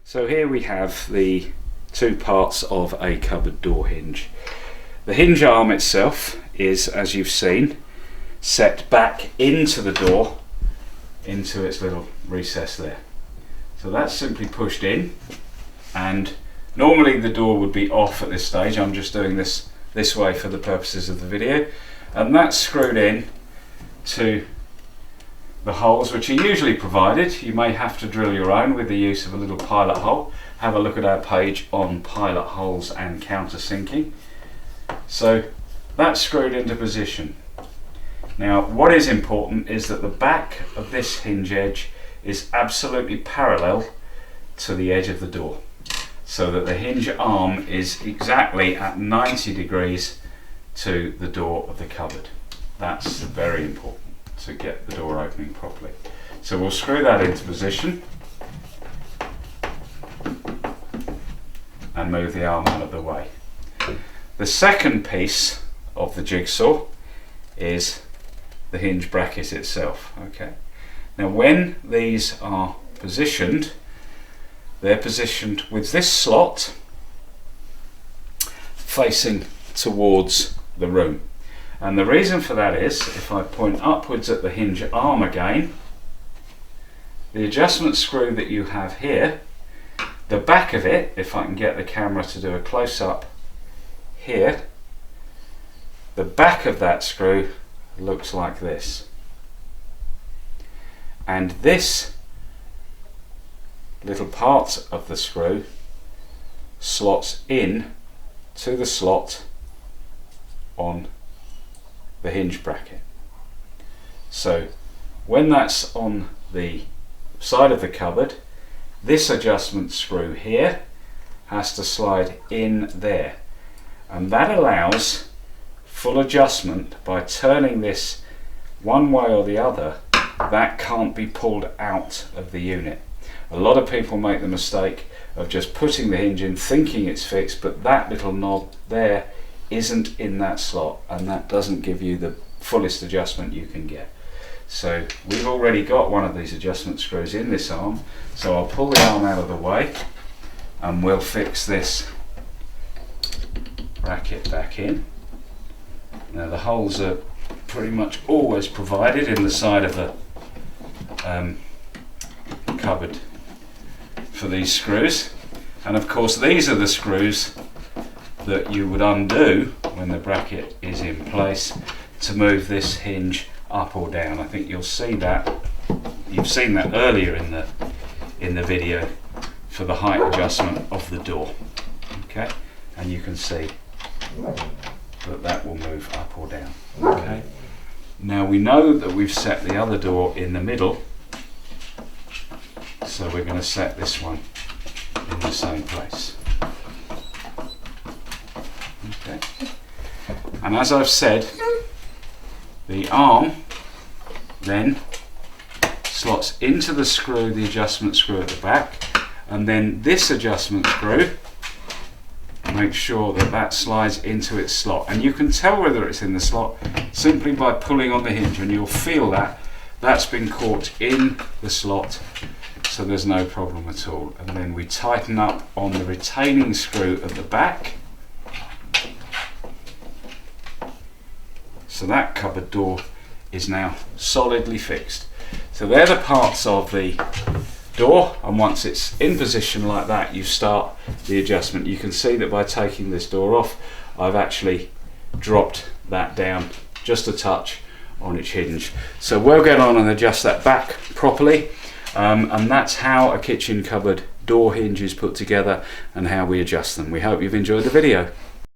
So here we have the two parts of a cupboard door hinge. The hinge arm itself is, as you've seen, set back into the door, into its little recess there. So that's simply pushed in, and normally the door would be off at this stage. I'm just doing this way for the purposes of the video, and that's screwed in to the holes which are usually provided. You may have to drill your own with the use of a little pilot hole. Have a look at our page on pilot holes and countersinking. So that's screwed into position. Now what is important is that the back of this hinge edge is absolutely parallel to the edge of the door, so that the hinge arm is exactly at 90 degrees to the door of the cupboard. That's very important to get the door opening properly. So we'll screw that into position and move the arm out of the way. The second piece of the jigsaw is the hinge bracket itself. Okay. Now when these are positioned, they're positioned with this slot facing towards the room. And the reason for that is, if I point upwards at the hinge arm again, the adjustment screw that you have here, the back of it, if I can get the camera to do a close-up here, the back of that screw looks like this. And this little part of the screw slots in to the slot on the hinge bracket. So when that's on the side of the cupboard, this adjustment screw here has to slide in there, and that allows full adjustment by turning this one way or the other. That can't be pulled out of the unit. A lot of people make the mistake of just putting the hinge in thinking it's fixed, but that little knob there isn't in that slot, and that doesn't give you the fullest adjustment you can get. So we've already got one of these adjustment screws in this arm, so I'll pull the arm out of the way and we'll fix this bracket back in. Now the holes are pretty much always provided in the side of the cupboard for these screws, and of course these are the screws that you would undo when the bracket is in place to move this hinge up or down. I think you'll see that, you've seen that earlier in the video for the height adjustment of the door. Okay, and you can see that will move up or down. Okay, now we know that we've set the other door in the middle, so we're going to set this one in the same place. Okay. And as I've said, the arm then slots into the screw, the adjustment screw at the back, and then this adjustment screw, make sure that that slides into its slot. And you can tell whether it's in the slot simply by pulling on the hinge, and you'll feel that that's been caught in the slot, so there's no problem at all. And then we tighten up on the retaining screw at the back. So that cupboard door is now solidly fixed. So they're the parts of the door, and once it's in position like that, you start the adjustment. You can see that by taking this door off, I've actually dropped that down just a touch on its hinge. So we'll get on and adjust that back properly, and that's how a kitchen cupboard door hinge is put together and how we adjust them. We hope you've enjoyed the video.